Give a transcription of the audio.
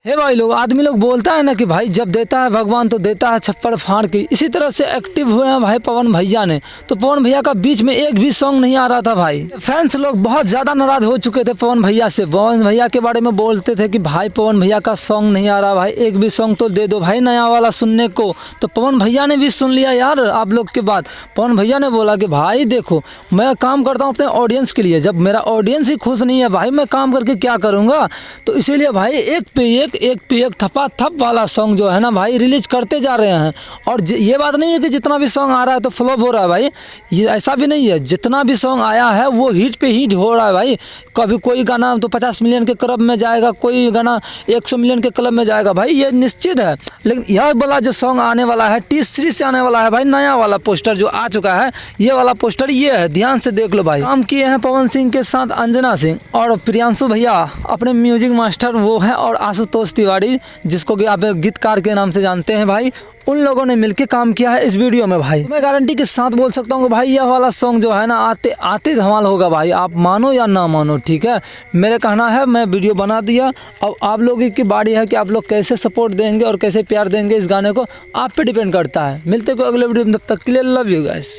हे भाई लोग, आदमी लोग बोलता है ना कि भाई जब देता है भगवान तो देता है छप्पर फाड़ के। इसी तरह से एक्टिव हुए हैं भाई पवन भैया ने। तो पवन भैया का बीच में एक भी सॉन्ग नहीं आ रहा था भाई। फैंस लोग बहुत ज़्यादा नाराज हो चुके थे पवन भैया से। पवन भैया के बारे में बोलते थे कि भाई पवन भैया का सॉन्ग नहीं आ रहा भाई, एक भी सॉन्ग तो दे दो भाई नया वाला सुनने को। तो पवन भैया ने भी सुन लिया यार आप लोग के बात। पवन भैया ने बोला कि भाई देखो, मैं काम करता हूँ अपने ऑडियंस के लिए, जब मेरा ऑडियंस ही खुश नहीं है भाई मैं काम करके क्या करूँगा। तो इसीलिए भाई एक पे एक थपा थप वाला सॉन्ग जो है ना भाई रिलीज करते जा रहे हैं। और ये बात नहीं है कि जितना भी सॉन्ग आ रहा है तो फ्लॉप हो रहा है भाई, ये ऐसा भी नहीं है। जितना भी सॉन्ग आया है वो हिट पे हिट हो रहा है भाई। कभी कोई गाना तो 50 मिलियन के क्लब में जाएगा, कोई गाना 100 मिलियन के क्लब में जाएगा भाई, ये निश्चित है। लेकिन यह वाला जो सॉन्ग आने वाला है टी सीरीज से आने वाला है भाई, नया वाला पोस्टर जो आ चुका है, ये वाला पोस्टर ये है, ध्यान से देख लो भाई। काम किए हैं पवन सिंह के साथ अंजना सिंह और प्रियांशु भैया अपने म्यूजिक मास्टर वो है, और आशुतोष तिवारी जिसको कि आप गीतकार के नाम से जानते हैं भाई, उन लोगों ने मिलके काम किया है इस वीडियो में भाई। मैं गारंटी के साथ बोल सकता हूँ कि भाई यह वाला सॉन्ग जो है ना आते आते धमाल होगा भाई, आप मानो या ना मानो, ठीक है। मेरे कहना है, मैं वीडियो बना दिया, अब आप लोगों की बारी है कि आप लोग कैसे सपोर्ट देंगे और कैसे प्यार देंगे इस गाने को, आप पे डिपेंड करता है। मिलते को अगले वीडियो में, तब तक के लिए लव यू गाइस।